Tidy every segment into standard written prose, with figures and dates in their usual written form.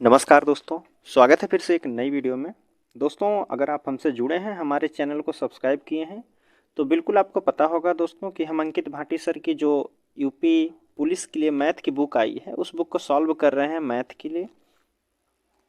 नमस्कार दोस्तों, स्वागत है फिर से एक नई वीडियो में। दोस्तों, अगर आप हमसे जुड़े हैं, हमारे चैनल को सब्सक्राइब किए हैं, तो बिल्कुल आपको पता होगा दोस्तों कि हम अंकित भाटी सर की जो यूपी पुलिस के लिए मैथ की बुक आई है, उस बुक को सॉल्व कर रहे हैं मैथ के लिए।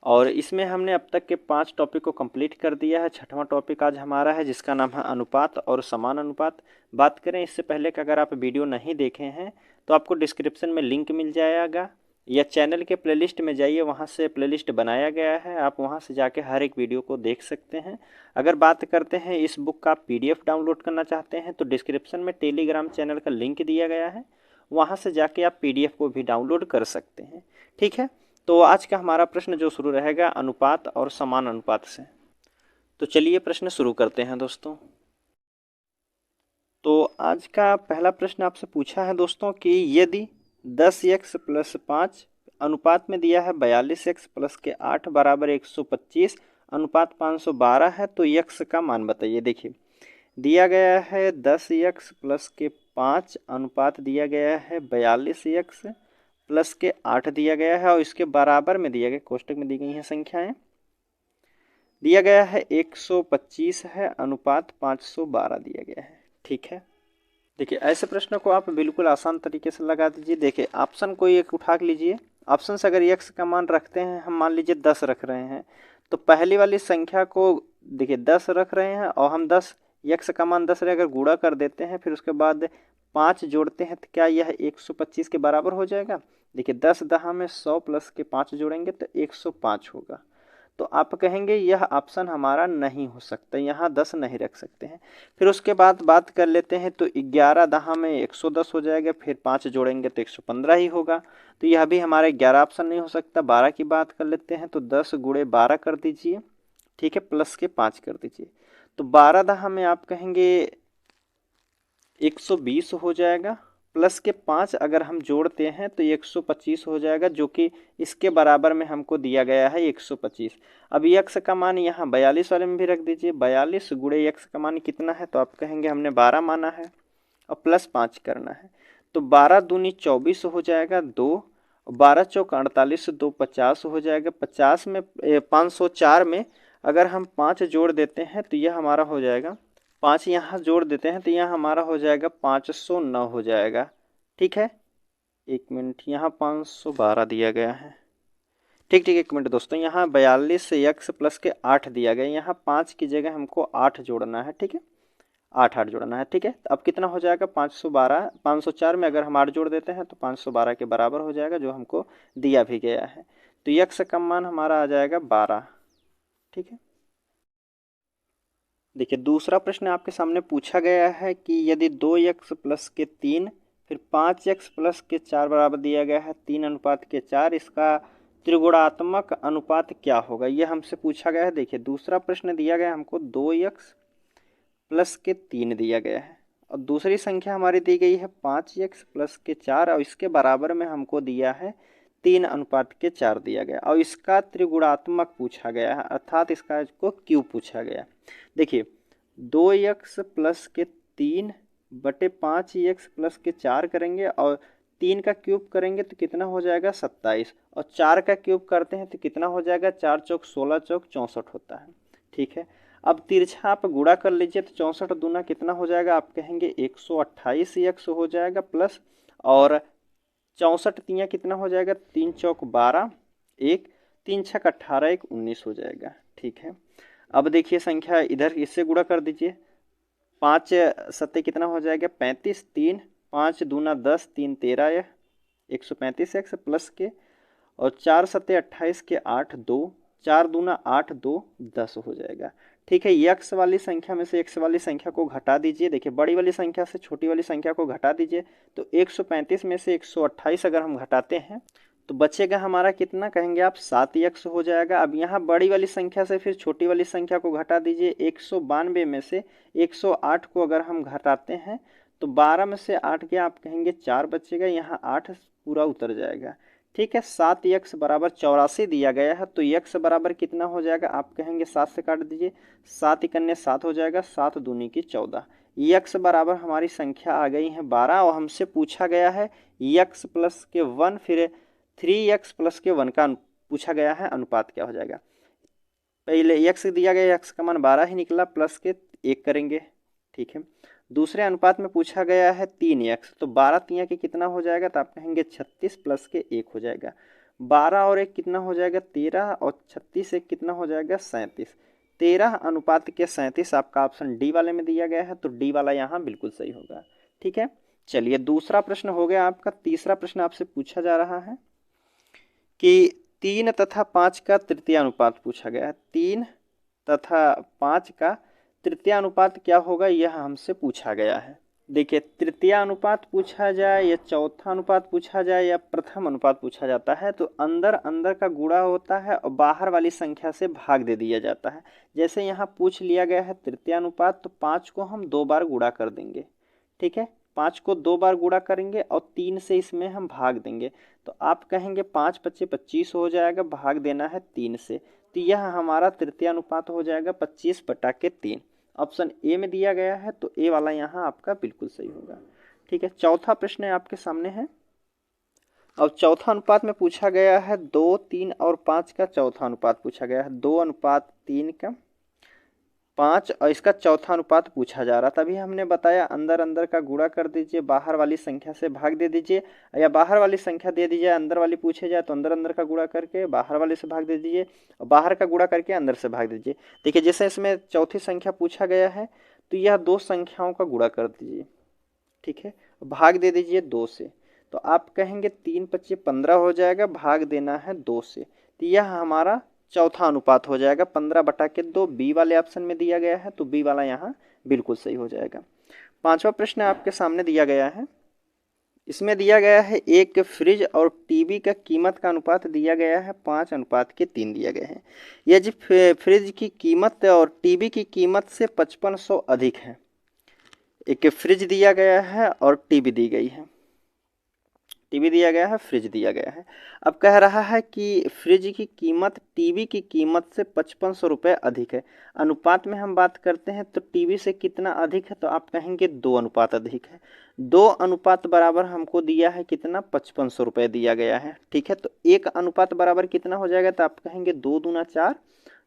और इसमें हमने अब तक के 5 टॉपिक को कंप्लीट कर दिया है। 6वां टॉपिक आज हमारा है, जिसका नाम है अनुपात और समान अनुपात। बात करें इससे पहले कि अगर आप वीडियो नहीं देखे हैं तो आपको डिस्क्रिप्शन में लिंक मिल जाएगा, या चैनल के प्लेलिस्ट में जाइए, वहाँ से प्लेलिस्ट बनाया गया है, आप वहाँ से जाके हर एक वीडियो को देख सकते हैं। अगर बात करते हैं इस बुक का पीडीएफ डाउनलोड करना चाहते हैं तो डिस्क्रिप्शन में टेलीग्राम चैनल का लिंक दिया गया है, वहाँ से जाके आप पीडीएफ को भी डाउनलोड कर सकते हैं। ठीक है, तो आज का हमारा प्रश्न जो शुरू रहेगा अनुपात और समान अनुपात से। तो चलिए प्रश्न शुरू करते हैं दोस्तों। तो आज का पहला प्रश्न आपसे पूछा है दोस्तों कि यदि 10x + 5 अनुपात में दिया है 42x + के 8 बराबर 125 अनुपात 512 है, तो x का मान बताइए। देखिए, दिया गया है 10x + के 5 अनुपात दिया गया है 42x + के 8 दिया गया है, और इसके बराबर में दिया गया, कोष्टक में दी गई हैं संख्याएं, दिया गया है 125 है अनुपात 512 दिया गया है। ठीक है, देखिए ऐसे प्रश्न को आप बिल्कुल आसान तरीके से लगा दीजिए। देखिए ऑप्शन कोई एक उठा लीजिए, ऑप्शन से अगर x का मान रखते हैं, हम मान लीजिए 10 रख रहे हैं, तो पहली वाली संख्या को देखिए 10 रख रहे हैं और हम 10, x का मान 10 रहे, अगर गुणा कर देते हैं फिर उसके बाद 5 जोड़ते हैं, तो क्या यह 125 के बराबर हो जाएगा। देखिए 10 दहा में 100 प्लस के 5 जोड़ेंगे तो 105 होगा। तो आप कहेंगे यह ऑप्शन हमारा नहीं हो सकता, यहाँ 10 नहीं रख सकते हैं। फिर उसके बाद बात कर लेते हैं, तो 11 दहा में 110 हो जाएगा, फिर 5 जोड़ेंगे तो 115 ही होगा, तो यह भी हमारा 11 ऑप्शन नहीं हो सकता। 12 की बात कर लेते हैं, तो 10 गुणे 12 कर दीजिए, ठीक है, प्लस के 5 कर दीजिए, तो 12 दहा में आप कहेंगे 120 हो जाएगा, प्लस के 5 अगर हम जोड़ते हैं तो 125 हो जाएगा, जो कि इसके बराबर में हमको दिया गया है 125। अब x का मान यहाँ 42 वाले में भी रख दीजिए, 42 गुणे x का मान कितना है, तो आप कहेंगे हमने 12 माना है और प्लस 5 करना है, तो 12 दूनी 24 हो जाएगा, 2, 12 चौक 48, 2 50 हो जाएगा। 50 में 504 में अगर हम 5 जोड़ देते हैं तो यह हमारा हो जाएगा, 5 यहाँ जोड़ देते हैं तो यह हमारा हो जाएगा 509 हो जाएगा। ठीक है, एक मिनट, यहाँ 512 दिया गया है। ठीक ठीक, एक मिनट दोस्तों, यहाँ 42 x + के 8 दिया गया, यहाँ 5 की जगह हमको 8 जोड़ना है। ठीक है, 8 8 जोड़ना है। ठीक है, तो अब कितना हो जाएगा 512, 504 में अगर हम 8 जोड़ देते हैं तो 512 के बराबर हो जाएगा, जो हमको दिया भी गया है। तो x का मान हमारा आ जाएगा 12। ठीक है, देखिए दूसरा प्रश्न आपके सामने पूछा गया है कि यदि 2x + के 3 फिर 5x + के 4 बराबर दिया गया है 3 अनुपात के 4, इसका त्रिगुणात्मक अनुपात क्या होगा, यह हमसे पूछा गया है। देखिए दूसरा प्रश्न दिया गया हमको 2x + के 3 दिया गया है, और दूसरी संख्या हमारी दी गई है 5x + के 4, और इसके बराबर में हमको दिया है 3 अनुपात के 4 दिया गया, और इसका त्रिगुणात्मक पूछा गया है, अर्थात इसका को क्यों पूछा गया। देखिए 2x + के 3 बटे 5x + के 4 करेंगे, और 3 का क्यूब करेंगे तो कितना हो जाएगा 27, और 4 का क्यूब करते हैं तो कितना हो जाएगा, 4 चौक 16 चौक 64 होता है। ठीक है, अब तिरछा आप गुणा कर लीजिए तो 64 दूना कितना हो जाएगा, आप कहेंगे 128x हो जाएगा, प्लस और 64 तियाँ कितना हो जाएगा, 3 चौक 12, 1 3 छक 18, 1 19 हो जाएगा। ठीक है, अब देखिए संख्या इधर इससे गुणा कर दीजिए, 5 सत्ते कितना हो जाएगा 35, 3 5 दूना 10, 3 13, 135x प्लस के, और 4 सत्ते 28 के 8, 2 4 दूना 8, 2 10 हो जाएगा। ठीक है, x वाली संख्या में से x वाली संख्या को घटा दीजिए। देखिए बड़ी वाली संख्या से छोटी वाली संख्या को घटा दीजिए, तो 135 में से 128 अगर हम घटाते हैं तो बचेगा हमारा कितना, कहेंगे आप 7x हो जाएगा। अब यहाँ बड़ी वाली संख्या से फिर छोटी वाली संख्या को घटा दीजिए, 192 में से 108 को अगर हम घटाते हैं तो 12 में से 8 गया, आप कहेंगे 4 बचेगा, यहाँ 8 पूरा उतर जाएगा। ठीक है, 7x बराबर 84 दिया गया है, तो x बराबर कितना हो जाएगा, आप कहेंगे 7 से काट दीजिए, 7 इकन्ने 7 हो जाएगा, 7 दूनी की 14, x बराबर हमारी संख्या आ गई है 12, और हमसे पूछा गया है x + के 1 फिर 3x + के 1 का पूछा गया है अनुपात क्या हो जाएगा। पहले x दिया गया, x का मान 12 ही निकला, प्लस के 1 करेंगे, ठीक है। दूसरे अनुपात में पूछा गया है 3x, तो 12 तिया के कितना हो जाएगा, तो आप कहेंगे 36 प्लस के 1 हो जाएगा। 12 और 1 कितना हो जाएगा 13, और 36 1 कितना हो जाएगा 37। 13 अनुपात के 37 आपका ऑप्शन डी वाले में दिया गया है, तो डी वाला यहाँ बिल्कुल सही होगा, ठीक है। चलिए दूसरा प्रश्न हो गया आपका। तीसरा प्रश्न आपसे पूछा जा रहा है कि 3 तथा 5 का तृतीय अनुपात पूछा गया है। 3 तथा 5 का तृतीय अनुपात क्या होगा, यह हमसे पूछा गया है। देखिए तृतीय अनुपात पूछा जाए या चौथा अनुपात पूछा जाए या प्रथम अनुपात पूछा जाता है, तो अंदर अंदर का गुणा होता है और बाहर वाली संख्या से भाग दे दिया जाता है। जैसे यहाँ पूछ लिया गया है तृतीय अनुपात, तो 5 को हम 2 बार गुणा कर देंगे, ठीक है। 5 को 2 बार गुणा करेंगे और 3 से इसमें हम भाग देंगे, तो आप कहेंगे 5 पच्चे 25 हो जाएगा, भाग देना है 3 से, तो यह हमारा तृतीय अनुपात हो जाएगा 25/3। ऑप्शन ए में दिया गया है, तो ए वाला यहाँ आपका बिल्कुल सही होगा, ठीक है। चौथा प्रश्न आपके सामने है। अब चौथा अनुपात में पूछा गया है 2, 3 और 5 का चौथा अनुपात पूछा गया है। 2:3 का 5 और इसका चौथा अनुपात पूछा जा रहा, तभी हमने बताया अंदर अंदर का गुणा कर दीजिए, बाहर वाली संख्या से भाग दे दीजिए, या बाहर वाली संख्या दे दीजिए, अंदर वाली पूछे जाए तो अंदर अंदर का गुणा करके बाहर वाले से भाग दे दीजिए, और बाहर का गुणा करके अंदर से भाग दीजिए। देखिए जैसे इसमें चौथी संख्या पूछा गया है, तो यह 2 संख्याओं का गुणा कर दीजिए, ठीक है, भाग दे दीजिए 2 से, तो आप कहेंगे 3 पच्चे 15 हो जाएगा, भाग देना है 2 से, तो यह हमारा चौथा अनुपात हो जाएगा 15/2। बी वाले ऑप्शन में दिया गया है, तो बी वाला यहाँ बिल्कुल सही हो जाएगा। पांचवा प्रश्न आपके सामने दिया गया है। इसमें दिया गया है एक फ्रिज और टीवी का कीमत का अनुपात दिया गया है 5:3 दिया गया है। यदि फ्रिज की कीमत और टीवी की कीमत से 5500 अधिक है। एक फ्रिज दिया गया है और टीवी दी गई है, टीवी दिया गया है, फ्रिज दिया गया है। अब कह रहा है कि फ्रिज की कीमत टीवी की कीमत से 5500 रुपये अधिक है। अनुपात में हम बात करते हैं तो टीवी से कितना अधिक है, तो आप कहेंगे 2 अनुपात अधिक है। 2 अनुपात बराबर हमको दिया है कितना 5500 रुपये दिया गया है, ठीक है। तो 1 अनुपात बराबर कितना हो जाएगा, तो आप कहेंगे 2 दूना 4,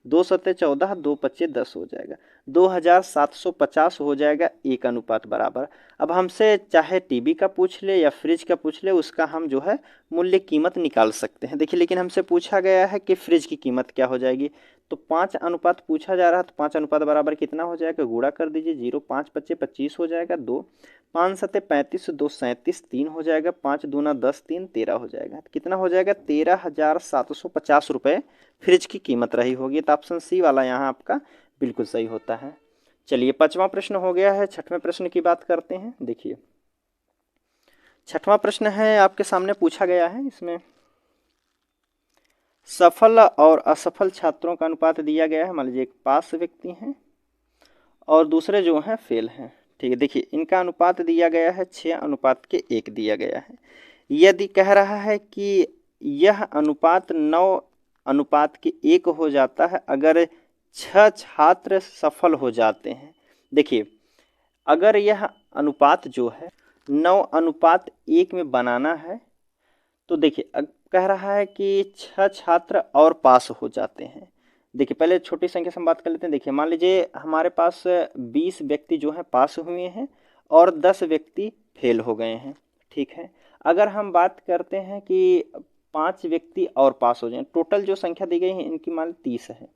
2 सत्ते 14, 2 पच्चे 10 हो जाएगा, 2750 हो जाएगा 1 अनुपात बराबर। अब हमसे चाहे टीवी का पूछ ले या फ्रिज का पूछ ले, उसका हम जो है मूल्य कीमत निकाल सकते हैं। देखिए लेकिन हमसे पूछा गया है कि फ्रिज की कीमत क्या हो जाएगी, तो 5 अनुपात पूछा जा रहा है, तो 5 अनुपात बराबर कितना हो जाएगा, गुणा कर दीजिए, 0 5 पच्चे 25 हो जाएगा, 2 5 सत्ते 35, 2 37, 3 हो जाएगा, 5 दूना 10, 3 13 हो जाएगा, कितना हो जाएगा 13,750 रुपये फ्रिज की कीमत रही होगी। तो ऑप्शन सी वाला यहाँ आपका बिल्कुल सही होता है। चलिए 5वां प्रश्न हो गया है। 6वें प्रश्न की बात करते हैं। देखिए 6वां प्रश्न है आपके सामने पूछा गया है। इसमें सफल और असफल छात्रों का अनुपात दिया गया है। मान लीजिए एक पास व्यक्ति हैं और दूसरे जो हैं फेल हैं, ठीक है। देखिए इनका अनुपात दिया गया है 6:1 दिया गया है। यदि कह रहा है कि यह अनुपात 9:1 हो जाता है अगर 6 छात्र सफल हो जाते हैं। देखिए अगर यह अनुपात जो है 9:1 में बनाना है, तो देखिए कह रहा है कि 6 छात्र और पास हो जाते हैं। देखिए पहले छोटी संख्या से हम बात कर लेते हैं। देखिए मान लीजिए हमारे पास 20 व्यक्ति जो हैं पास हुए हैं और 10 व्यक्ति फेल हो गए हैं, ठीक है। अगर हम बात करते हैं कि 5 व्यक्ति और पास हो जाएं, टोटल जो संख्या दी गई है इनकी मान 30 है,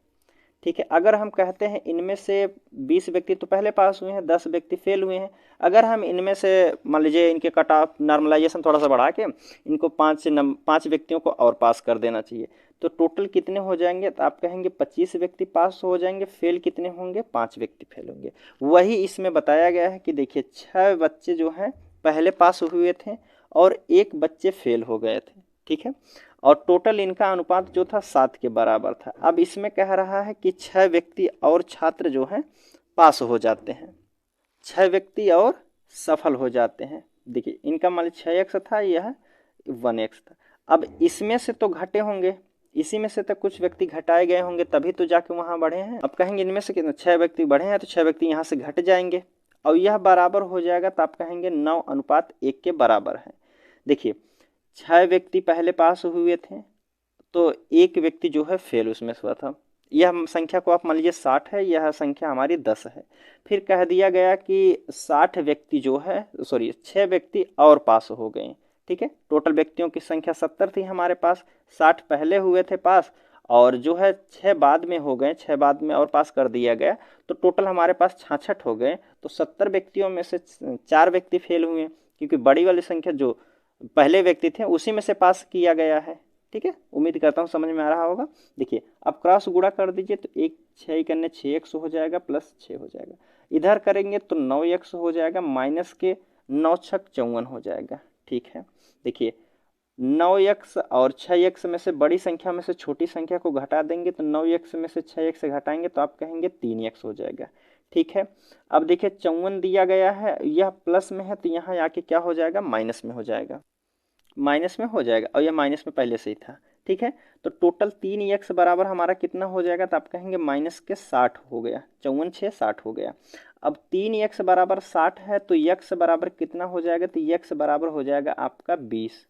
ठीक है। अगर हम कहते हैं इनमें से 20 व्यक्ति तो पहले पास हुए हैं, 10 व्यक्ति फेल हुए हैं, अगर हम इनमें से मान लीजिए इनके कट ऑफ नॉर्मलाइजेशन थोड़ा सा बढ़ा के इनको 5 व्यक्तियों को और पास कर देना चाहिए, तो टोटल कितने हो जाएंगे, तो आप कहेंगे 25 व्यक्ति पास हो जाएंगे, फेल कितने होंगे, 5 व्यक्ति फेल होंगे। वही इसमें बताया गया है कि देखिए 6 बच्चे जो हैं पहले पास हुए थे और 1 बच्चे फेल हो गए थे, ठीक है, और टोटल इनका अनुपात जो था 7 के बराबर था। अब इसमें कह रहा है कि 6 व्यक्ति और छात्र जो हैं पास हो जाते हैं, 6 व्यक्ति और सफल हो जाते हैं। देखिए इनका मान 6x था, यह 1x था। अब इसमें से तो घटे होंगे, इसी में से तो कुछ व्यक्ति घटाए गए होंगे, तभी तो जाके वहाँ बढ़े हैं। अब कहेंगे इनमें से कितना 6 व्यक्ति बढ़े हैं, तो 6 व्यक्ति यहाँ से घट जाएंगे और यह बराबर हो जाएगा, तो आप कहेंगे 9:1 के बराबर है। देखिए 6 व्यक्ति पहले पास हुए थे तो एक व्यक्ति जो है फेल उसमें से हुआ था। यह संख्या को आप मान लीजिए 60 है, यह संख्या हमारी 10 है। फिर कह दिया गया कि 60 व्यक्ति जो है, सॉरी 6 व्यक्ति और पास हो गए। ठीक है, टोटल व्यक्तियों की संख्या 70 थी हमारे पास, 60 पहले हुए थे पास और जो है 6 बाद में हो गए, 6 बाद में और पास कर दिया गया, तो टोटल हमारे पास 66 हो गए। तो 70 व्यक्तियों में से 4 व्यक्ति फेल हुए, क्योंकि बड़ी वाली संख्या जो पहले व्यक्ति थे उसी में से पास किया गया है। ठीक है, उम्मीद करता हूँ समझ में आ रहा होगा। देखिए अब क्रॉस गुणा कर दीजिए, तो एक 6 करने 6x हो जाएगा प्लस 6 हो जाएगा। इधर करेंगे तो 9x हो जाएगा माइनस के 9 छक 54 हो जाएगा। ठीक है, देखिए 9x और 6x में से बड़ी संख्या में से छोटी संख्या को घटा देंगे, तो 9x में से 6x घटाएंगे तो आप कहेंगे 3x हो जाएगा। ठीक है, अब देखिए 54 दिया गया है, यह प्लस में है तो यहाँ आके क्या हो जाएगा, माइनस में हो जाएगा, माइनस में हो जाएगा और यह माइनस में पहले से ही था। ठीक है, तो टोटल 3x बराबर हमारा कितना हो जाएगा, तो आप कहेंगे माइनस के 60 हो गया, 54 6 60 हो गया। अब 3x बराबर 60 है तो x बराबर कितना हो जाएगा, तो x बराबर हो जाएगा आपका 20।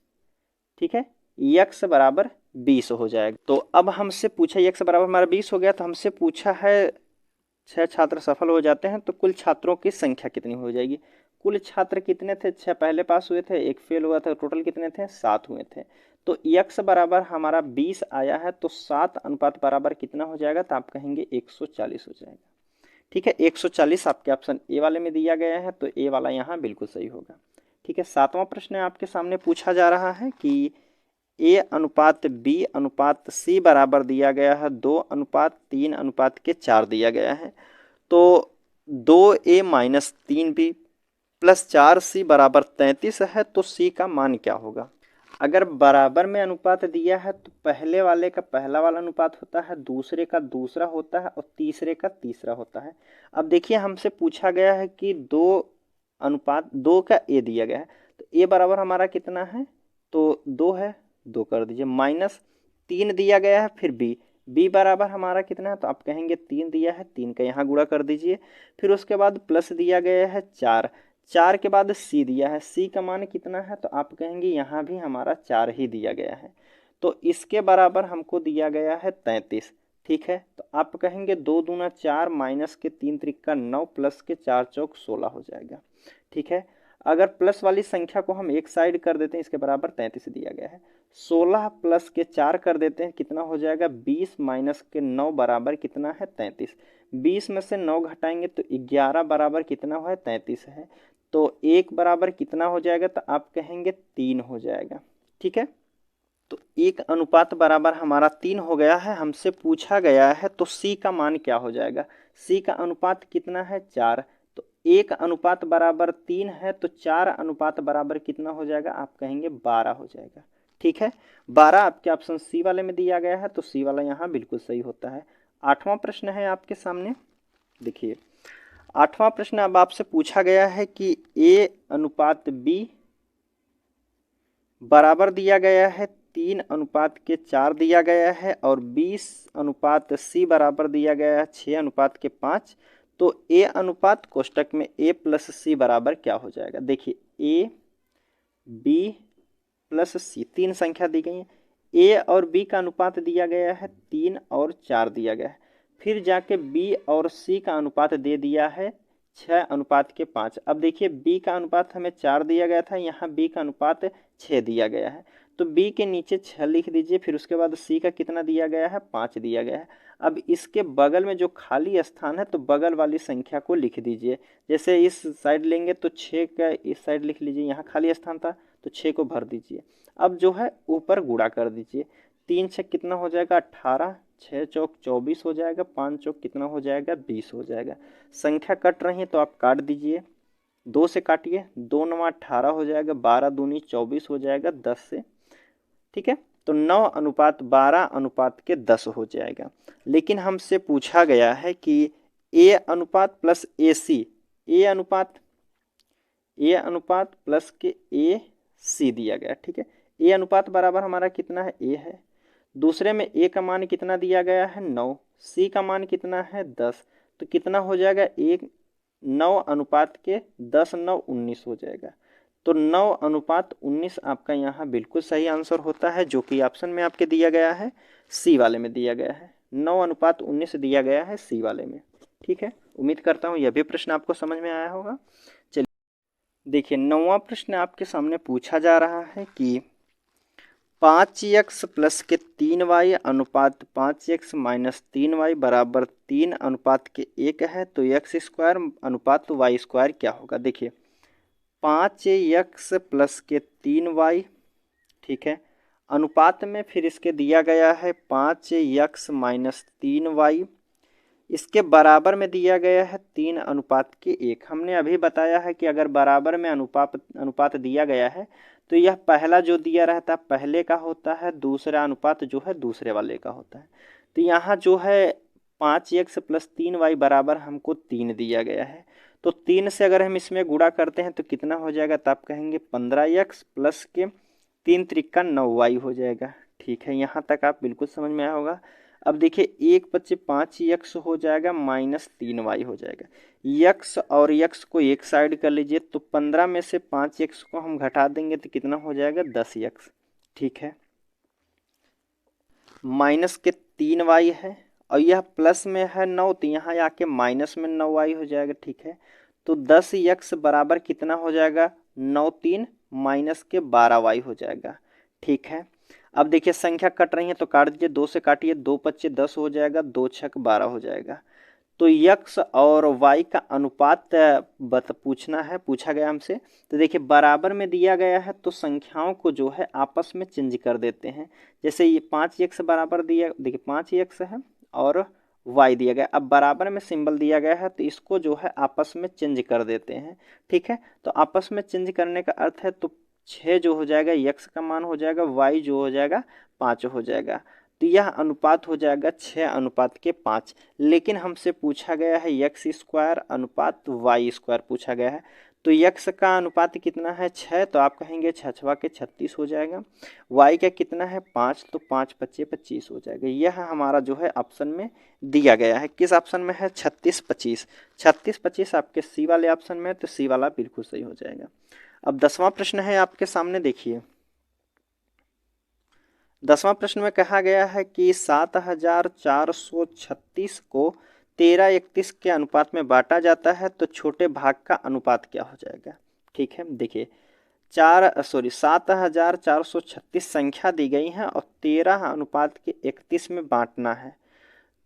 ठीक है, x बराबर 20 हो जाएगा। तो अब हमसे पूछा x बराबर हमारा 20 हो गया, तो हमसे पूछा है 6 छात्र सफल हो जाते हैं तो कुल छात्रों की संख्या कितनी हो जाएगी। कुल छात्र कितने थे, 6 पहले पास हुए थे, एक फेल हुआ था, टोटल कितने थे, 7 हुए थे। तो x बराबर हमारा 20 आया है, तो 7 अनुपात बराबर कितना हो जाएगा, तो आप कहेंगे 140 हो जाएगा। ठीक है, 140 आपके ऑप्शन ए वाले में दिया गया है, तो ए वाला यहाँ बिल्कुल सही होगा। ठीक है, 7वां प्रश्न आपके सामने पूछा जा रहा है कि ए अनुपात बी अनुपात सी बराबर दिया गया है 2 अनुपात 3 अनुपात के 4 दिया गया है। तो 2a minus 3b plus 4c बराबर 33 है, तो c का मान क्या होगा। अगर बराबर में अनुपात दिया है तो पहले वाले का पहला वाला अनुपात होता है, दूसरे का दूसरा होता है और तीसरे का तीसरा होता है। अब देखिए हमसे पूछा गया है कि 2 अनुपात 2 का a दिया गया है, तो a बराबर हमारा कितना है, तो 2 है, 2 कर दीजिए, माइनस 3 दिया गया है, फिर b बराबर हमारा कितना है, तो आप कहेंगे 3 दिया है, 3 का यहाँ गुणा कर दीजिए। फिर उसके बाद प्लस दिया गया है 4, 4 के बाद c दिया है, c का मान कितना है, तो आप कहेंगे यहाँ भी हमारा 4 ही दिया गया है, तो इसके बराबर हमको दिया गया है 33। ठीक है, तो आप कहेंगे 2 दूना 4 माइनस के 3 त्रिका 9 प्लस के 4 चौक 16 हो जाएगा। ठीक है, अगर प्लस वाली संख्या को हम एक साइड कर देते हैं, इसके बराबर 33 दिया गया है, 16 प्लस के 4 कर देते हैं, कितना हो जाएगा 20 माइनस के 9 बराबर कितना है 33। 20 में से 9 घटाएंगे तो 11 बराबर कितना है 33 है, तो 1 बराबर कितना हो जाएगा, तो आप कहेंगे 3 हो जाएगा। ठीक है, तो 1 अनुपात बराबर हमारा 3 हो गया है। हमसे पूछा गया है तो c का मान क्या हो जाएगा, c का अनुपात कितना है 4, तो 1 अनुपात बराबर 3 है, तो 4 अनुपात बराबर कितना हो जाएगा, आप कहेंगे 12 हो जाएगा। ठीक है, 12 आपके ऑप्शन सी वाले में दिया गया है, तो सी वाला यहाँ बिल्कुल सही होता है। 8वां प्रश्न है आपके सामने, देखिए 8वां प्रश्न अब आपसे पूछा गया है कि a अनुपात b बराबर दिया गया है 3 अनुपात के 4 दिया गया है और 20 अनुपात c बराबर दिया गया है 6 अनुपात के 5। तो a अनुपात कोष्टक में a प्लस c बराबर क्या हो जाएगा। देखिए a b प्लस c, 3 संख्या दी गई है, a और b का अनुपात दिया गया है 3 और 4 दिया गया है, फिर जाके b और c का अनुपात दे दिया है 6 अनुपात के 5। अब देखिए b का अनुपात हमें 4 दिया गया था, यहाँ b का अनुपात 6 दिया गया है, तो b के नीचे 6 लिख दीजिए, फिर उसके बाद c का कितना दिया गया है 5 दिया गया है। अब इसके बगल में जो खाली स्थान है तो बगल वाली संख्या को लिख दीजिए, जैसे इस साइड लेंगे तो 6 का इस साइड लिख लीजिए, यहाँ खाली स्थान था तो 6 को भर दीजिए। अब जो है ऊपर गुणा कर दीजिए, 3 6 कितना हो जाएगा 18, 6 चौक 24 हो जाएगा, 5 चौक कितना हो जाएगा 20 हो जाएगा। संख्या कट रही है तो आप काट दीजिए, 2 से काटिए, 2 9 18 हो जाएगा, 12 दूनी 24 हो जाएगा 10 से। ठीक है, तो 9 अनुपात 12 अनुपात के 10 हो जाएगा। लेकिन हमसे पूछा गया है कि a अनुपात प्लस ac, a अनुपात प्लस के a c दिया गया। ठीक है, a अनुपात बराबर हमारा कितना है a है, दूसरे में a का मान कितना दिया गया है 9, c का मान कितना है 10, तो कितना हो जाएगा 9 अनुपात के 10 9 19 हो जाएगा। तो 9:19 आपका यहाँ बिल्कुल सही आंसर होता है, जो कि ऑप्शन में आपके दिया गया है, सी वाले में दिया गया है। 9:19 दिया गया है सी वाले में। ठीक है, उम्मीद करता हूँ यह भी प्रश्न आपको समझ में आया होगा। चलिए देखिए, 9वां प्रश्न आपके सामने पूछा जा रहा है कि 5x प्लस के 3y अनुपात 5x माइनस 3y बराबर 3 अनुपात के 1 है, तो x स्क्वायर अनुपात y स्क्वायर क्या होगा। देखिए 5x प्लस के 3y, ठीक है, अनुपात में फिर इसके दिया गया है 5x माइनस 3y, इसके बराबर में दिया गया है 3 अनुपात के 1। हमने अभी बताया है कि अगर बराबर में अनुपात दिया गया है तो यह पहला जो दिया रहता है पहले का होता है, दूसरा अनुपात जो है दूसरे वाले का होता है। तो यहाँ जो है 5x प्लस 3y बराबर हमको 3 दिया गया है, तो 3 से अगर हम इसमें गुणा करते हैं तो कितना हो जाएगा, तो आप कहेंगे 15x प्लस के 3 त्रिका 9y हो जाएगा। ठीक है, यहाँ तक आप बिल्कुल समझ में आया होगा। अब देखिए 1 बच्चे 5x हो जाएगा माइनस 3y हो जाएगा। यक्स और यक्स को एक साइड कर लीजिए, तो 15 में से 5x को हम घटा देंगे तो कितना हो जाएगा 10x। ठीक है, माइनस के 3y है और यह प्लस में है 9, तो यहाँ आके माइनस में 9y हो जाएगा। ठीक है, तो 10x बराबर कितना हो जाएगा, 9 3 माइनस के 12y हो जाएगा। ठीक है, अब देखिए संख्या कट रही है तो काट दीजिए, 2 से काटिए, 2 पच्चे 10 हो जाएगा, 2 छक 12 हो जाएगा। तो x और y का अनुपात पूछा गया हमसे। तो देखिए बराबर में दिया गया है तो संख्याओं को जो है आपस में चेंज कर देते हैं। जैसे ये 5x बराबर दिया, देखिए 5x है और y दिया गया, अब बराबर में सिंबल दिया गया है तो इसको जो है आपस में चेंज कर देते हैं। ठीक है, तो आपस में चेंज करने का अर्थ है तो 6 जो हो जाएगा x का मान हो जाएगा, y जो हो जाएगा 5 हो जाएगा। तो यह अनुपात हो जाएगा 6:5। लेकिन हमसे पूछा गया है x स्क्वायर अनुपात y स्क्वायर पूछा गया है, तो x का अनुपात कितना है 6, तो आप कहेंगे 6 छवा के 36 हो जाएगा। y का कितना है 5, तो 5 पच्चे 25 हो जाएगा। यह हमारा जो है ऑप्शन में दिया गया है। किस ऑप्शन में है, 36 25। 36 25 आपके सी वाले ऑप्शन में है, तो सी वाला बिल्कुल सही हो जाएगा। अब 10वां प्रश्न है आपके सामने, देखिए 10वां प्रश्न में कहा गया है कि 7436 को 13:31 के अनुपात में बांटा जाता है, तो छोटे भाग का अनुपात क्या हो जाएगा। ठीक है, देखिए 7436 संख्या दी गई है और 13:31 में बांटना है,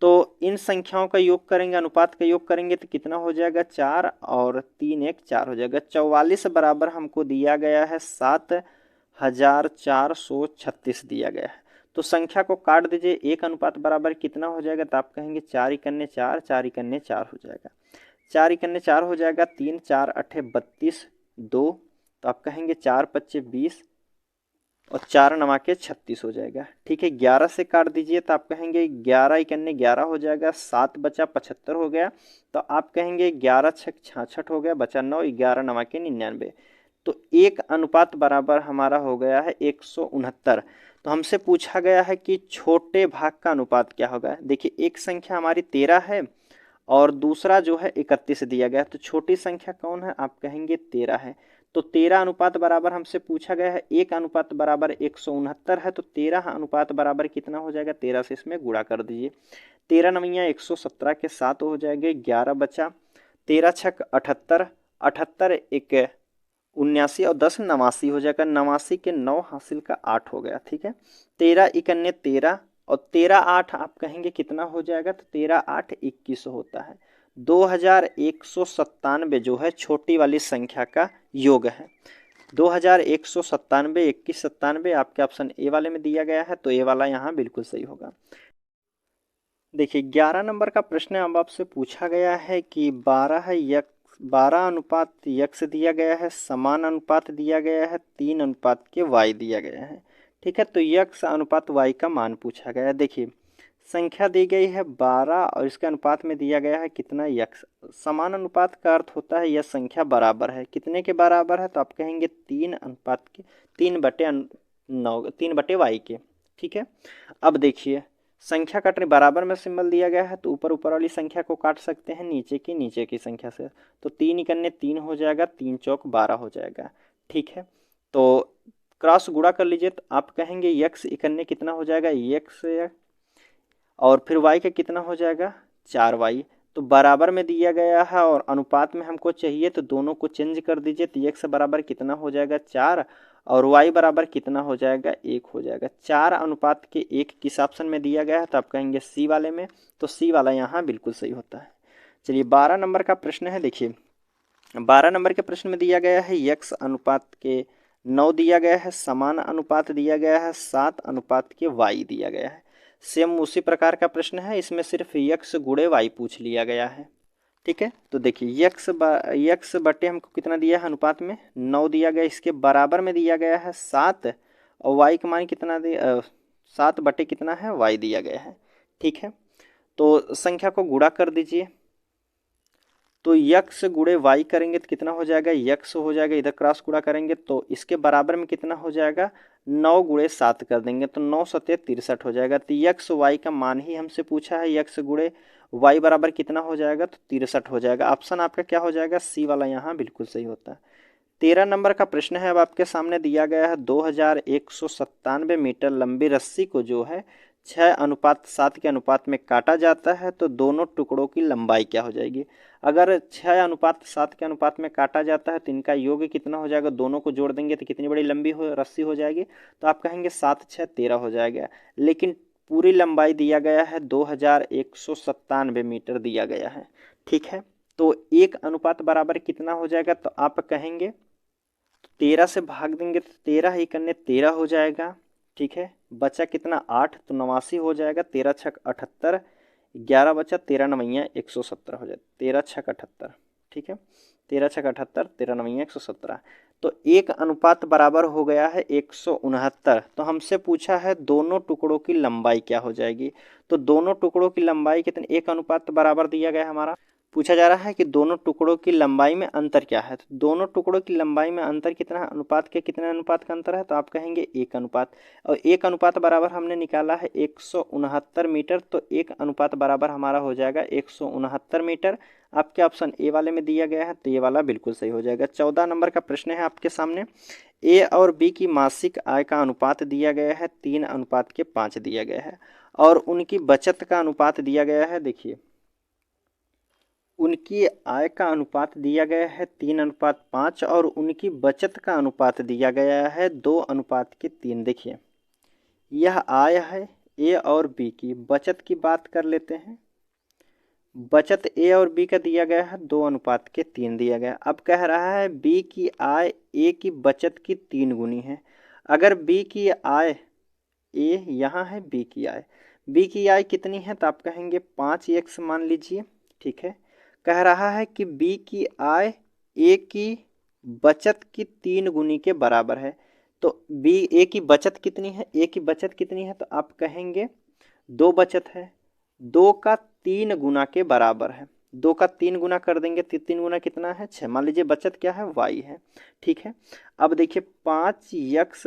तो इन संख्याओं का योग करेंगे, अनुपात का योग करेंगे तो कितना हो जाएगा 4 और 3 1 4 हो जाएगा। 44 बराबर हमको दिया गया है 7436 दिया गया है, तो संख्या को काट दीजिए, एक अनुपात बराबर कितना हो जाएगा, तो आप कहेंगे 4 इकन्ने 4, 4 इकन्ने 4 हो जाएगा। 4 इकन्ने 4 हो जाएगा, 3 4 8 32 2, तो आप कहेंगे 4 पच्चे 20 और 4 नवा के 36 हो जाएगा। ठीक है, 11 से काट दीजिए तो आप कहेंगे 11 इकन्ने 11 हो जाएगा, 7 बचा 75 हो गया, तो आप कहेंगे 11 छक 66 हो गया, बचा 9, 11 नवा के 99, तो एक अनुपात बराबर हमारा हो गया है 169। तो हमसे पूछा गया है कि छोटे भाग का अनुपात क्या होगा। देखिए एक संख्या हमारी 13 है और दूसरा जो है 31 दिया गया है, तो छोटी संख्या कौन है, आप कहेंगे 13 है। तो 13 अनुपात बराबर हमसे पूछा गया है, एक अनुपात बराबर 169 है, तो 13 अनुपात बराबर कितना हो जाएगा, 13 से इसमें गुणा कर दीजिए, 13 नवैया 117 के 7 हो जाएंगे, 11 बचा, 13 छक 78, 78 एक 79 और 10 89 हो जाएगा, 89 के 9 हासिल का 8 हो गया। ठीक है, 13 इकन्ने 13 और 13 8 आप कहेंगे कितना हो जाएगा, तो 13 8 21 होता है। 2197 जो है छोटी वाली संख्या का योग है। 2197 21 97 आपके ऑप्शन ए वाले में दिया गया है, तो ए वाला यहाँ बिल्कुल सही होगा। देखिए 11 नंबर का प्रश्न अब आपसे पूछा गया है कि 12 अनुपात यक्स दिया गया है, समान अनुपात दिया गया है, 3 अनुपात के y दिया गया है। ठीक है, तो यक्स अनुपात y का मान पूछा गया है। देखिए संख्या दी गई है 12 और इसके अनुपात में दिया गया है कितना, यक्स। समान अनुपात का अर्थ होता है यह संख्या बराबर है, कितने के बराबर है, तो आप कहेंगे 3 अनुपात के 3/9 के। ठीक है, अब देखिए संख्या काटने बराबर में सिंबल दिया गया है, तो ऊपर वाली संख्या को काट सकते हैं नीचे की संख्या से, तो 3 इकन्ने 3 हो जाएगा, 3 चौक 12 हो जाएगा। ठीक है। तो क्रॉस गुणा कर लीजिए तो आप कहेंगे यक्स इकन्ने कितना हो जाएगा, यक्स, और फिर वाई का कितना हो जाएगा 4y। तो बराबर में दिया गया है और अनुपात में हमको चाहिए, तो दोनों को चेंज कर दीजिए। तो x बराबर कितना हो जाएगा 4 और y बराबर कितना हो जाएगा 1 हो जाएगा। 4 अनुपात के 1 किस ऑप्शन में दिया गया है, तो आप कहेंगे सी वाले में। तो सी वाला यहाँ बिल्कुल सही होता है। चलिए 12 नंबर का प्रश्न है। देखिए 12 नंबर के प्रश्न में दिया गया है x अनुपात के 9 दिया गया है, समान अनुपात दिया गया है, 7 अनुपात के y दिया गया है। सेम उसी प्रकार का प्रश्न है, इसमें सिर्फ x गुणे y पूछ लिया गया है। ठीक है, तो देखिए x बटे हमको कितना दिया है अनुपात में 9 दिया गया, इसके बराबर में दिया गया है 7 और y का मान कितना दिया 7 बटे कितना है y दिया गया है। ठीक है, तो संख्या को गुणा कर दीजिए। तो यक्स गुणे वाई करेंगे तो कितना हो जाएगा, यक्स हो जाएगा, इधर क्रॉस गुणा करेंगे तो इसके बराबर में कितना हो जाएगा 9 गुणे 7 कर देंगे तो 9 सत्ते 63 हो जाएगा। तो यक्स वाई का मान ही हमसे पूछा है, यक्स गुणे वाई बराबर कितना हो जाएगा, तो 63 हो जाएगा। ऑप्शन आपका क्या हो जाएगा, सी वाला यहाँ बिल्कुल सही होता है। 13 नंबर का प्रश्न है, अब आपके सामने दिया गया है 2197 मीटर लंबी रस्सी को जो है 6:7 के अनुपात में काटा जाता है, तो दोनों टुकड़ों की लंबाई क्या हो जाएगी। अगर 6:7 के अनुपात में काटा जाता है तो इनका योग कितना हो जाएगा, दोनों को जोड़ देंगे तो कितनी बड़ी लंबी रस्सी हो जाएगी, तो आप कहेंगे 7 6 13 हो जाएगा। लेकिन पूरी लंबाई दिया गया है 2197 मीटर दिया गया है। ठीक है, तो 1 अनुपात बराबर कितना हो जाएगा, तो आप कहेंगे 13 से भाग देंगे तो 13 ही करने 13 हो जाएगा। ठीक है, बचा कितना 8, तो 89 हो जाएगा। 13 छक 78, 11 बचा, 13 नवैया 117 हो जाए, 13 छक 78। ठीक है, 13 छक 78, 13 नवैया 117। तो 1 अनुपात बराबर हो गया है 169। तो हमसे पूछा है दोनों टुकड़ों की लंबाई क्या हो जाएगी। तो दोनों टुकड़ों की लंबाई कितनी, 1 अनुपात बराबर दिया गया हमारा, पूछा जा रहा है कि दोनों टुकड़ों की लंबाई में अंतर क्या है। तो दोनों टुकड़ों की लंबाई में अंतर कितना है, अनुपात के कितने अनुपात का अंतर है, तो आप कहेंगे 1 अनुपात। और 1 अनुपात बराबर हमने निकाला है 169 मीटर, तो 1 अनुपात बराबर हमारा हो जाएगा 169 मीटर। आपके ऑप्शन ए वाले में दिया गया है, तो ये वाला बिल्कुल सही हो जाएगा। 14 नंबर का प्रश्न है आपके सामने, ए और बी की मासिक आय का अनुपात दिया गया है 3:5 दिया गया है, और उनकी बचत का अनुपात दिया गया है। देखिए उनकी आय का अनुपात दिया गया है 3:5 और उनकी बचत का अनुपात दिया गया है 2:3। देखिए यह आय है ए और बी की, बचत की बात कर लेते हैं। बचत ए और बी का दिया गया है 2:3 दिया गया। अब कह रहा है बी की आय ए की बचत की 3 गुनी है। अगर बी की आय ए यहाँ है, बी की आय कितनी है, तो आप कहेंगे 5x मान लीजिए। ठीक है, कह रहा है कि बी की आय ए की बचत की 3 गुनी के बराबर है। तो बी ए की बचत कितनी है, ए की बचत कितनी है, तो आप कहेंगे 2 बचत है, 2 का 3 गुना के बराबर है। 2 का 3 गुना कर देंगे तो 3 गुना कितना है 6। मान लीजिए बचत क्या है y है। ठीक है, अब देखिए 5x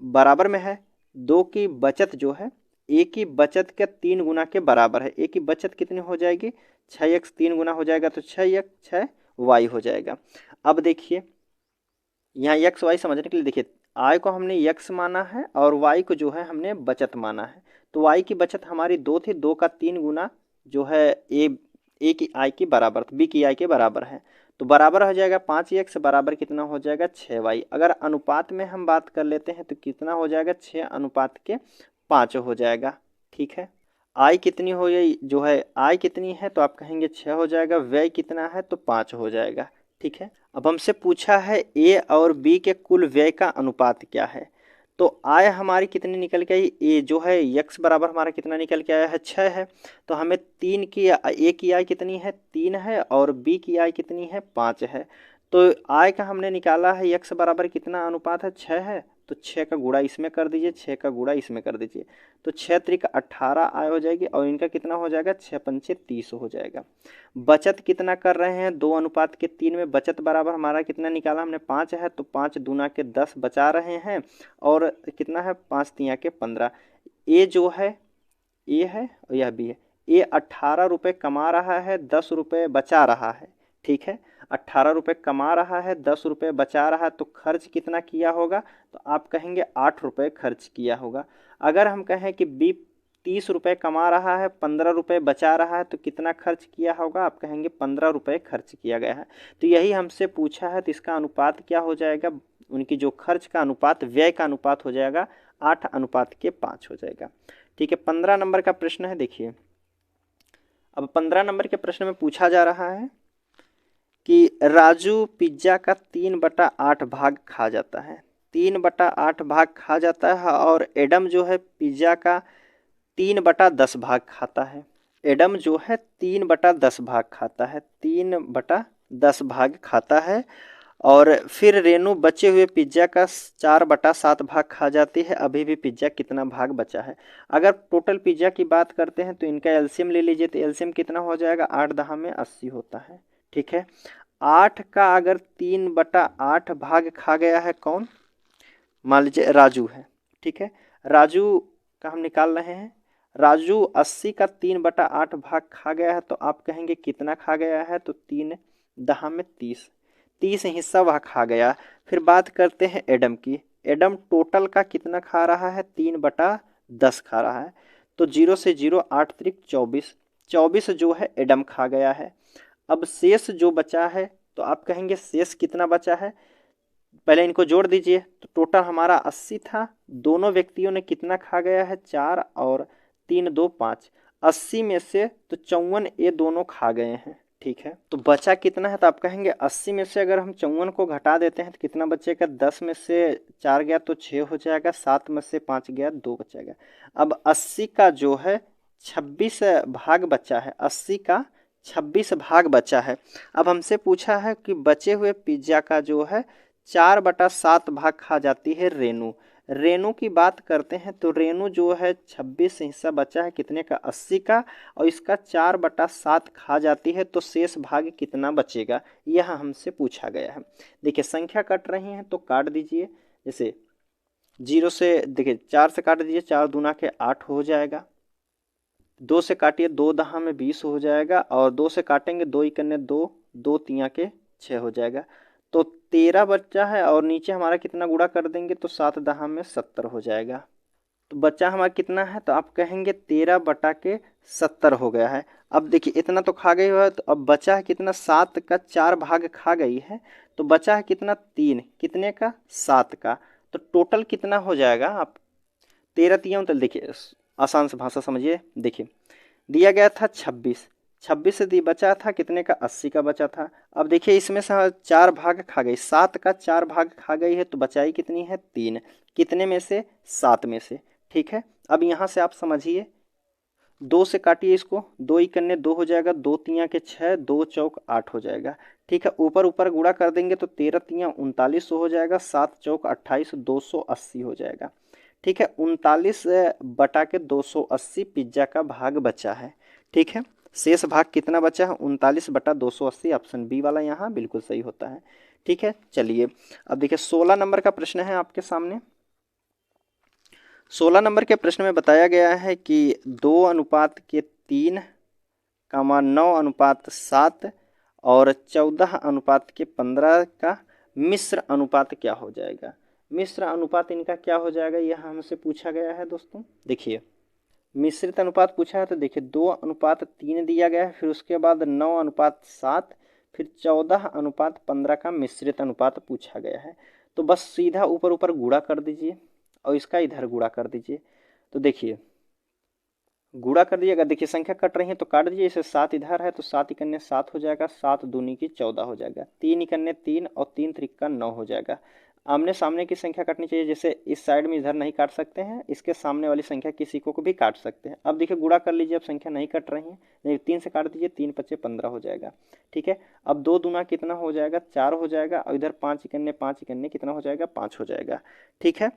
बराबर में है 2 की बचत जो है ए की बचत के 3 गुना के बराबर है। ए की बचत कितनी हो जाएगी 6x, 3 गुना हो जाएगा तो 6x 6y हो जाएगा। अब देखिए यहाँ एक्स वाई समझने के लिए, देखिए आय को हमने x माना है और y को जो है हमने बचत माना है। तो y की बचत हमारी 2 थी, 2 का 3 गुना जो है ए की आय की बराबर, बी की आय के बराबर है, तो बराबर हो जाएगा 5x बराबर कितना हो जाएगा 6y। अगर अनुपात में हम बात कर लेते हैं तो कितना हो जाएगा 6:5 हो जाएगा। ठीक है, आय कितनी हो गई जो है, आय कितनी है तो आप कहेंगे 6 हो जाएगा, व्यय कितना है तो 5 हो जाएगा। ठीक है, अब हमसे पूछा है ए और बी के कुल व्यय का अनुपात क्या है। तो आय हमारी कितनी निकल के आई, ए जो है x बराबर हमारा कितना निकल के आया है 6 है। तो हमें 3 की ए की आय कितनी है 3 है और बी की आय कितनी है 5 है। तो आय का हमने निकाला है x बराबर कितना अनुपात है 6 है, तो 6 का गुणा इसमें कर दीजिए, 6 का गुणा इसमें कर दीजिए, तो 6 त्रिक 18 आय हो जाएगी और इनका कितना हो जाएगा 6 पंचे 30 हो जाएगा। बचत कितना कर रहे हैं 2:3 में, बचत बराबर हमारा कितना निकाला हमने 5 है, तो 5 दूना के 10 बचा रहे हैं और कितना है 5 तिया के 15। ए जो है ए है और यह बी है, ए 18 रुपये कमा रहा है, 10 रुपये बचा रहा है। ठीक है, 18 रुपये कमा रहा है, 10 रुपये बचा रहा है, तो खर्च कितना किया होगा? तो आप कहेंगे 8 रुपये खर्च किया होगा। अगर हम कहें कि बी 30 रुपये कमा रहा है, 15 रुपये बचा रहा है, तो कितना खर्च किया होगा? आप कहेंगे 15 रुपये खर्च किया गया है। तो यही हमसे पूछा है, तो इसका अनुपात क्या हो जाएगा? उनकी जो खर्च का अनुपात, व्यय का अनुपात हो जाएगा 8:5 हो जाएगा। ठीक है, 15 नंबर का प्रश्न है, देखिए। अब 15 नंबर के प्रश्न में पूछा जा रहा है कि राजू पिज्जा का 3/8 भाग खा जाता है। 3/8 भाग खा जाता है और एडम जो है पिज्जा का 3/10 भाग खाता है। एडम जो है 3/10 भाग खाता है, 3/10 भाग खाता है। और फिर रेनू बचे हुए पिज्जा का 4/7 भाग खा जाती है। अभी भी पिज्जा कितना भाग बचा है? अगर टोटल पिज्जा की बात करते हैं तो इनका एलसीएम ले लीजिए, तो एलसीएम कितना हो जाएगा? 8 दहा में 80 होता है। ठीक है, 8 का अगर 3/8 भाग खा गया है कौन? मान लीजिए राजू है। ठीक है, राजू का हम निकाल रहे हैं। राजू 80 का 3/8 भाग खा गया है, तो आप कहेंगे कितना खा गया है? तो 3 दहा में 30 हिस्सा वह खा गया। फिर बात करते हैं एडम की। एडम टोटल का कितना खा रहा है? 3/10 खा रहा है। तो 0 से 0, 8 त्रिक 24, 24 जो है एडम खा गया है। अब शेष जो बचा है, तो आप कहेंगे शेष कितना बचा है? पहले इनको जोड़ दीजिए, तो टोटल हमारा 80 था। दोनों व्यक्तियों ने कितना खा गया है? 4 और 3 2 5। 80 में से तो 54 ये दोनों खा गए हैं। ठीक है, तो बचा कितना है? तो आप कहेंगे 80 में से अगर हम 54 को घटा देते हैं तो कितना बचेगा? 10 में से 4 गया तो 6 हो जाएगा, 7 में से 5 गया 2 बचेगा। अब 80 का जो है 26 भाग बचा है, 80 का 26 भाग बचा है। अब हमसे पूछा है कि बचे हुए पिज्जा का जो है 4/7 भाग खा जाती है रेनू। रेनू की बात करते हैं तो रेनू जो है 26 हिस्सा बचा है कितने का? 80 का, और इसका 4/7 खा जाती है, तो शेष भाग कितना बचेगा? यह हमसे पूछा गया है। देखिए संख्या कट रही है तो काट दीजिए। जैसे 0 से देखिए 4 से काट दीजिए, 4 दूना के 8 हो जाएगा। 2 से काटिए, 2 दहा में 20 हो जाएगा। और 2 से काटेंगे, 2 इकन्ने 2, 2 तिया के 6 हो जाएगा। तो 13 बच्चा है, और नीचे हमारा कितना गुणा कर देंगे तो 7 दहा में 70 हो जाएगा। तो बच्चा हमारा कितना है? तो आप कहेंगे 13/70 हो गया है। अब देखिए इतना तो खा गई है, तो अब बचा है कितना? 7 का 4 भाग खा गई है, तो बचा है कितना? 3। कितने का? 7 का। तो टोटल कितना हो जाएगा? आप 13 तिया तो देखिए आसान से भाषा समझिए। देखिए दिया गया था 26, 26 से बचा था कितने का? 80 का बचा था। अब देखिए इसमें से 4 भाग खा गई, 7 का 4 भाग खा गई है, तो बचाई कितनी है? 3। कितने में से? 7 में से। ठीक है, अब यहाँ से आप समझिए, 2 से काटिए इसको, 2 इकन्ने 2 हो जाएगा, 2 तिया के 6, 2 चौक 8 हो जाएगा। ठीक है, ऊपर ऊपर गुणा कर देंगे तो 13 तिया 3900 हो जाएगा, 7 चौक 28, 280 हो जाएगा। ठीक है, 39/280 पिज्जा का भाग बचा है। ठीक है, शेष भाग कितना बचा है? 39/280। ऑप्शन बी वाला यहाँ बिल्कुल सही होता है। ठीक है, चलिए अब देखिए 16 नंबर का प्रश्न है आपके सामने। 16 नंबर के प्रश्न में बताया गया है कि 2:3, 9:7 और 14:15 का मिश्र अनुपात क्या हो जाएगा? मिश्र अनुपात इनका क्या हो जाएगा, यह हमसे पूछा गया है दोस्तों। देखिए मिश्रित अनुपात पूछा है, तो देखिए 2:3 दिया गया है, फिर उसके बाद 9:7, फिर 14:15 का मिश्रित अनुपात पूछा गया है। तो बस सीधा ऊपर ऊपर गुणा कर दीजिए और इसका इधर गुणा कर दीजिए। तो देखिए गुणा कर दीजिएगा, देखिए संख्या कट रही है तो काट दीजिए। इसे 7 इधर है तो 7 इकन्ने 7 हो जाएगा, 7 दूनी की 14 हो जाएगा, 3 इकन्ने 3 और 3 त्रिक्का 9 हो जाएगा। आमने सामने की संख्या काटनी चाहिए, जैसे इस साइड में इधर नहीं काट सकते हैं, इसके सामने वाली संख्या किसी को भी काट सकते हैं। अब देखिए गुणा कर लीजिए, अब संख्या नहीं कट रही है, नहीं 3 से काट दीजिए, 3 पच्चे 15 हो जाएगा। ठीक है, अब 2 दूना कितना हो जाएगा? 4 हो जाएगा, और इधर 5 इकन्ने कितना हो जाएगा? 5 हो जाएगा। ठीक है,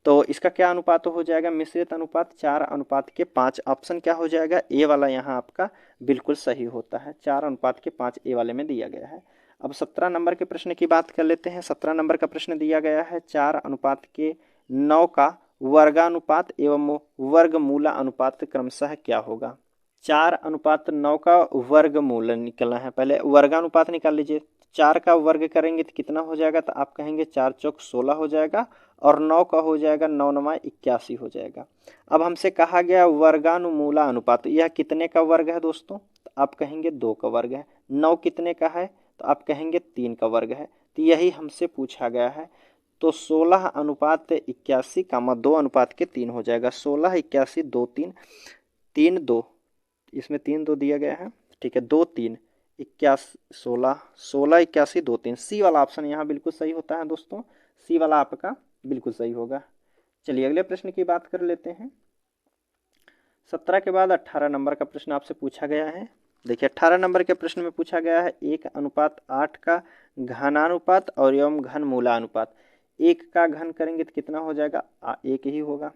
तो इसका क्या अनुपात हो जाएगा? मिश्रित अनुपात 4:5। ऑप्शन क्या हो जाएगा? ए वाला यहाँ आपका बिल्कुल सही होता है, 4:5 ए वाले में दिया गया है। अब 17 नंबर के प्रश्न की बात कर लेते हैं। 17 नंबर का प्रश्न दिया गया है 4:9 का वर्गानुपात एवं वर्गमूला अनुपात क्रमशः क्या होगा? 4:9 का वर्गमूल निकलना है। पहले वर्गानुपात निकाल लीजिए। 4 का वर्ग करेंगे तो कितना हो जाएगा, तो आप कहेंगे 4 चौक 16 हो जाएगा, और 9 का हो जाएगा 9 9 81 हो जाएगा। अब हमसे कहा गया वर्गानुमूला अनुपात, यह कितने का वर्ग है दोस्तों, तो आप कहेंगे 2 का वर्ग है। 9 कितने का है, तो आप कहेंगे 3 का वर्ग है। तो यही हमसे पूछा गया है। तो 16:81, 2:3 हो जाएगा। 16 81 2 3 3 2, इसमें 3 2 दिया गया है, ठीक है। 2 3 81 16 16 81 2 3, सी वाला ऑप्शन यहाँ बिल्कुल सही होता है दोस्तों। सी वाला आपका बिल्कुल सही होगा। चलिए अगले प्रश्न की बात कर लेते हैं। 17 के बाद 18 नंबर का प्रश्न आपसे पूछा गया है। देखिए 18 नंबर के प्रश्न में पूछा गया है 1:8 का घनानुपात और एवं घनमूलानुपात। 1 का घन करेंगे तो कितना हो जाएगा, 1 ही होगा।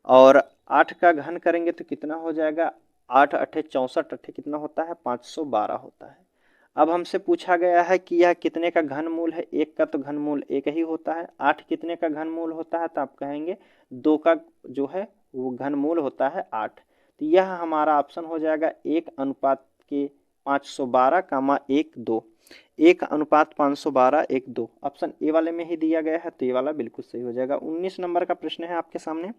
और 8 का घन करेंगे तो कितना हो जाएगा, 8 8 64, 8 कितना होता है, 512 होता है। अब हमसे पूछा गया है कि यह कितने का घनमूल है। 1 का तो घनमूल 1 ही होता है। 8 कितने का घनमूल होता है, तो आप कहेंगे 2 का जो है वो घनमूल होता है 8। तो यह हमारा ऑप्शन हो जाएगा 1:512 कामा 1 2, 1:512 1 2, ऑप्शन ए वाले में ही दिया गया है। तो ये वाला बिल्कुल सही हो जाएगा। 19 नंबर का प्रश्न है आपके सामने।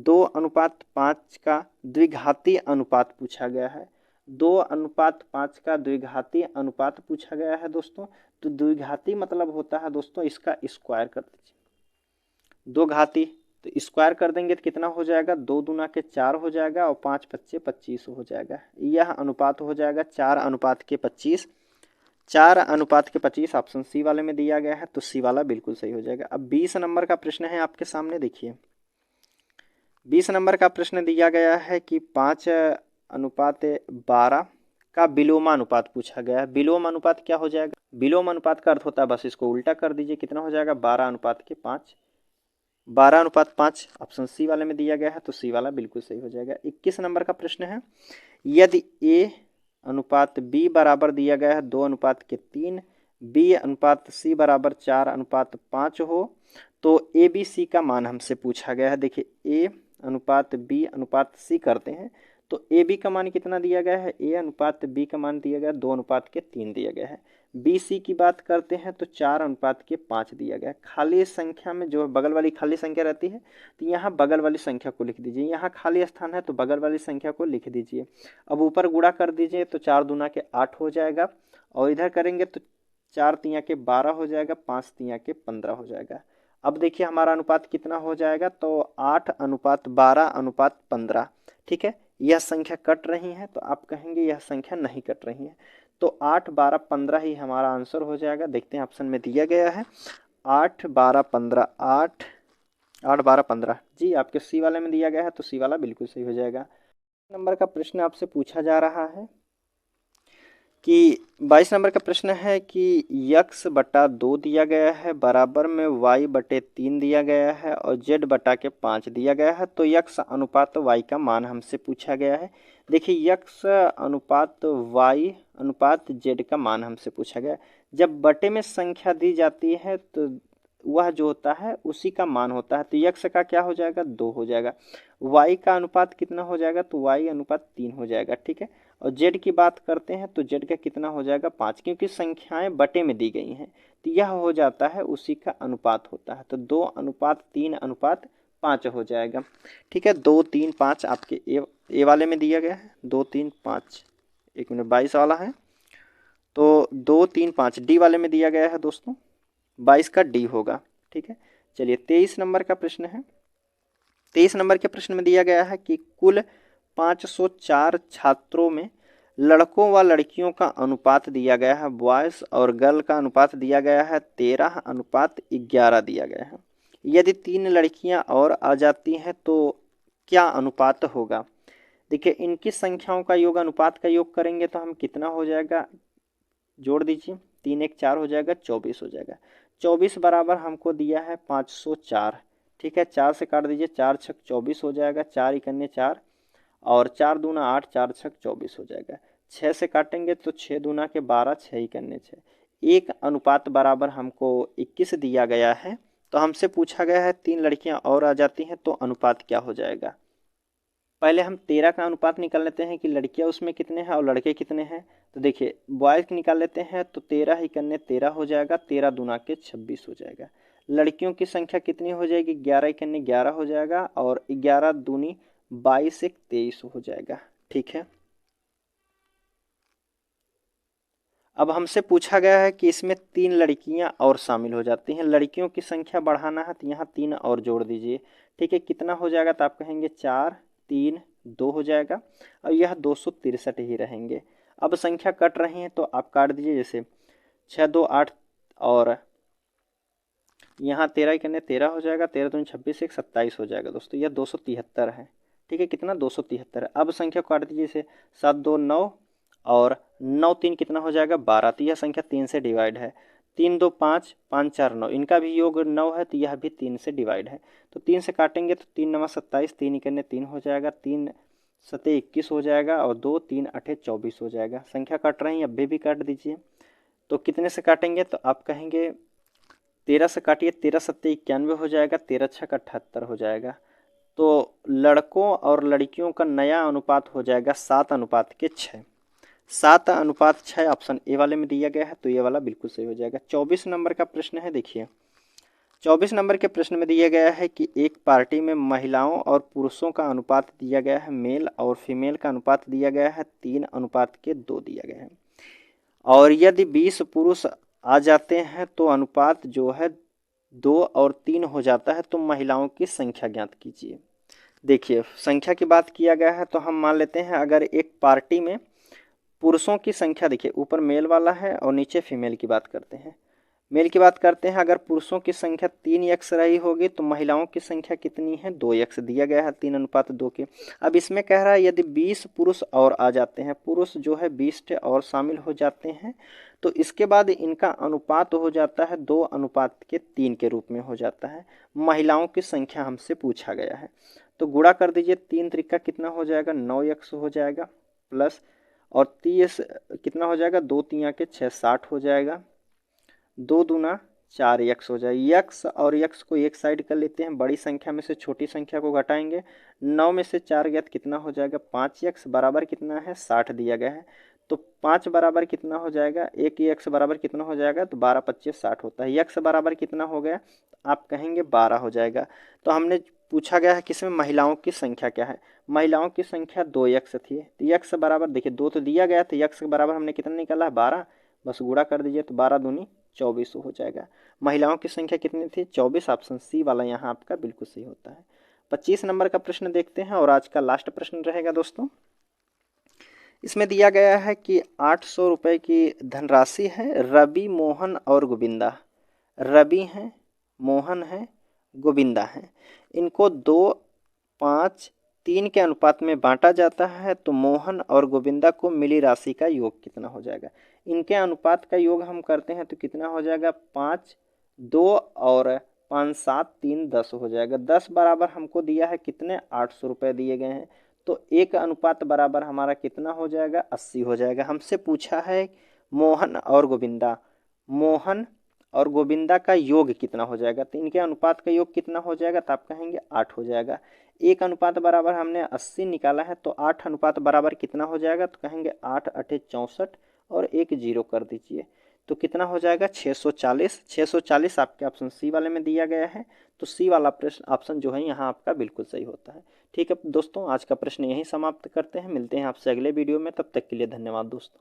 2:5 का द्विघाती अनुपात पूछा गया है। 2:5 का द्विघाती अनुपात पूछा गया है दोस्तों। तो द्विघाती मतलब होता है दोस्तों, इसका स्क्वायर कर दीजिए। 2 घाती तो स्क्वायर कर देंगे तो कितना हो जाएगा, 2 दूना के 4 हो जाएगा, और 5 पच्चे 25 हो जाएगा। यह अनुपात हो जाएगा 4:25। 4:25 ऑप्शन सी वाले में दिया गया है। तो सी वाला बिल्कुल सही हो जाएगा। अब 20 नंबर का प्रश्न है आपके सामने। देखिए 20 नंबर का प्रश्न दिया गया है कि 5:12 का विलोमानुपात पूछा गया है। विलोमानुपात क्या हो जाएगा, विलोमानुपात का अर्थ होता है, बस इसको उल्टा कर दीजिए, कितना हो जाएगा, 12:5। 12:5 ऑप्शन सी वाले में दिया गया है। तो सी वाला बिल्कुल सही हो जाएगा। 21 नंबर का प्रश्न है। यदि ए अनुपात बी बराबर दिया गया है 2:3, बी अनुपात सी बराबर 4:5 हो, तो ए बी सी का मान हमसे पूछा गया है। देखिए ए अनुपात बी अनुपात सी करते हैं तो ए बी का मान कितना दिया गया है, ए अनुपात बी का मान दिया गया 2:3 दिया गया है। बी सी की बात करते हैं तो 4:5 दिया गया है। खाली संख्या में जो बगल वाली खाली संख्या रहती है, तो यहाँ बगल वाली संख्या को लिख दीजिए। यहाँ खाली स्थान है तो बगल वाली संख्या को लिख दीजिए। अब ऊपर गुणा कर दीजिए तो 4 दूना के 8 हो जाएगा, और इधर करेंगे तो 4 तिया के 12 हो जाएगा, 5 तिया के 15 हो जाएगा। अब देखिए हमारा अनुपात कितना हो जाएगा, तो 8:12:15। ठीक है, यह संख्या कट रही है तो आप कहेंगे यह संख्या नहीं कट रही है। तो 8 12 15 ही हमारा आंसर हो जाएगा। देखते हैं ऑप्शन में दिया गया है 8 12 15, 8 8 12 15 जी आपके सी वाले में दिया गया है। तो सी वाला बिल्कुल सही हो जाएगा। नंबर का प्रश्न आपसे पूछा जा रहा है कि 22 नंबर का प्रश्न है कि x/2 दिया गया है, बराबर में y/3 दिया गया है, और z/5 दिया गया है। तो x अनुपात y का मान हमसे पूछा गया है। देखिए x अनुपात y अनुपात z का मान हमसे पूछा गया है। जब बटे में संख्या दी जाती है तो वह जो होता है उसी का मान होता है। तो x का क्या हो जाएगा, 2 हो जाएगा। y का अनुपात कितना हो जाएगा, तो y अनुपात 3 हो जाएगा। ठीक है, और z की बात करते हैं तो z का कितना हो जाएगा, 5, क्योंकि संख्याएं बटे में दी गई हैं। तो यह हो जाता है उसी का अनुपात होता है। तो 2:3:5 हो जाएगा। ठीक है, 2 3 5 आपके ए वाले में दिया गया है। 2 3 5, 1 मिनट 22 वाला है, तो 2 3 5 डी वाले में दिया गया है दोस्तों। 22 का डी होगा। ठीक है, चलिए 23 नंबर का प्रश्न है। 23 नंबर के प्रश्न में दिया गया है कि कुल 504 छात्रों में लड़कों व लड़कियों का अनुपात दिया गया है, बॉयज़ और गर्ल का अनुपात दिया गया है 13:11 दिया गया है। यदि 3 लड़कियां और आ जाती हैं तो क्या अनुपात होगा। देखिए इनकी संख्याओं का योग, अनुपात का योग करेंगे तो हम कितना हो जाएगा, जोड़ दीजिए, 3 1 4 हो जाएगा, 24 हो जाएगा। 24 बराबर हमको दिया है 504। ठीक है, 4 से काट दीजिए, 4 छक 24 हो जाएगा, 4 इकन्ने 4, और 4 दूना 8, 4 छक 24 हो जाएगा। 6 से काटेंगे तो 6 दूना के 12, 6 इकन्ने 6। एक अनुपात बराबर हमको 21 दिया गया है। तो हमसे पूछा गया है 3 लड़कियां और आ जाती हैं तो अनुपात क्या हो जाएगा। पहले हम 13 का अनुपात निकाल लेते हैं कि लड़कियां उसमें कितने हैं और लड़के कितने हैं। तो देखिए बॉयज़ निकाल लेते हैं तो 13 ही करने 13 हो जाएगा, 13 दूना के 26 हो जाएगा। लड़कियों की संख्या कितनी हो जाएगी, 11 ही करने 11 हो जाएगा और 11 दूनी 22 एक 23 हो जाएगा। ठीक है, अब हमसे पूछा गया है कि इसमें 3 लड़कियां और शामिल हो जाती हैं। लड़कियों की संख्या बढ़ाना है तो यहाँ 3 और जोड़ दीजिए। ठीक है, कितना हो जाएगा, तो आप कहेंगे 4 3 2 हो जाएगा और यह 263 ही रहेंगे। अब संख्या कट रही है तो आप काट दीजिए, जैसे 6 2 8 और यहाँ 13 करने 13 हो जाएगा, 13 दूनी 26 एक 27 हो जाएगा दोस्तों, यह 273 है। ठीक है, कितना 273। अब संख्या को काट दीजिए, जैसे 7 2 9 और 9 3 कितना हो जाएगा 12। तो यह संख्या 3 से डिवाइड है। 3 2 5 5 4 9, इनका भी योग 9 है तो यह भी 3 से डिवाइड है। तो 3 से काटेंगे तो 3 9 27, 3 करने 3 हो जाएगा, 3 7 21 हो जाएगा और 2 3 8 24 हो जाएगा। संख्या काट रही है, अब भी काट दीजिए। तो कितने से काटेंगे, तो आप कहेंगे 13 से काटिए, 13 7 91 हो जाएगा, 13 6 78 हो जाएगा। तो लड़कों और लड़कियों का नया अनुपात हो जाएगा 7:6। 7:6 ऑप्शन ए वाले में दिया गया है, तो ये वाला बिल्कुल सही हो जाएगा। 24 नंबर का प्रश्न है, देखिए 24 नंबर के प्रश्न में दिया गया है कि एक पार्टी में महिलाओं और पुरुषों का अनुपात दिया गया है, मेल और फीमेल का अनुपात दिया गया है 3:2 दिया गया है। और यदि 20 पुरुष आ जाते हैं तो अनुपात जो है 2 और 3 हो जाता है। तो महिलाओं की संख्या ज्ञात कीजिए। देखिए संख्या की बात किया गया है तो हम मान लेते हैं अगर एक पार्टी में पुरुषों की संख्या, देखिए ऊपर मेल वाला है और नीचे फीमेल की बात करते हैं। मेल की बात करते हैं, अगर पुरुषों की संख्या 3x रही होगी तो महिलाओं की संख्या कितनी है 2x दिया गया है 3:2 के। अब इसमें कह रहा है यदि 20 पुरुष और आ जाते हैं, पुरुष जो है 20 और शामिल हो जाते हैं तो इसके बाद इनका अनुपात हो जाता है 2:3 के रूप में हो जाता है। महिलाओं की संख्या हमसे पूछा गया है तो गुणा कर दीजिए, 3 त्रिका कितना हो जाएगा 9x हो जाएगा, प्लस और 30 कितना हो जाएगा 2 3 के 6 60 हो जाएगा, 2 दूना 4x हो जाए। यक्स और यक्स को एक साइड कर लेते हैं, बड़ी संख्या में से छोटी संख्या को घटाएंगे। 9 में से 4 गया तो कितना हो जाएगा 5x बराबर कितना है 60 दिया गया है। तो 5 बराबर कितना हो जाएगा, एक यक्स बराबर कितना हो जाएगा, तो 12 25 60 होता है। यक्स बराबर कितना हो गया, आप कहेंगे 12 हो जाएगा। तो हमने पूछा गया है किसमें, महिलाओं की संख्या क्या है। महिलाओं की संख्या 2x थी, तो यक्स बराबर देखिए 2 तो दिया गया था, यक्स बराबर हमने कितना निकाला है 12, बस गुणा कर दीजिए तो 12 दूनी 24 हो जाएगा। महिलाओं की संख्या कितनी थी 24, ऑप्शन सी वाला यहाँ आपका बिल्कुल सही होता है। 25 नंबर का प्रश्न देखते हैं और आज का लास्ट प्रश्न रहेगा दोस्तों। इसमें दिया गया है कि 800 रुपये की धनराशि है, रवि मोहन और गोविंदा, रवि हैं मोहन है गोविंदा है, इनको 2 5 3 के अनुपात में बांटा जाता है। तो मोहन और गोविंदा को मिली राशि का योग कितना हो जाएगा। इनके अनुपात का योग हम करते हैं तो कितना हो जाएगा 5 2 और 5 7 3 10 हो जाएगा। 10 बराबर हमको दिया है कितने 800 रुपये दिए गए हैं, तो एक अनुपात बराबर हमारा कितना हो जाएगा 80 हो जाएगा। हमसे पूछा है मोहन और गोविंदा, मोहन और गोविंदा का योग कितना हो जाएगा, तो इनके अनुपात का योग कितना हो जाएगा, तो आप कहेंगे 8 हो जाएगा। एक अनुपात बराबर हमने 80 निकाला है तो 8 अनुपात बराबर कितना हो जाएगा, तो कहेंगे 8 8 64 और एक जीरो कर दीजिए तो कितना हो जाएगा 640। 640 आपके ऑप्शन सी वाले में दिया गया है, तो सी वाला प्रश्न ऑप्शन जो है यहाँ आपका बिल्कुल सही होता है। ठीक है दोस्तों, आज का प्रश्न यहीं समाप्त करते हैं, मिलते हैं आपसे अगले वीडियो में, तब तक के लिए धन्यवाद दोस्तों।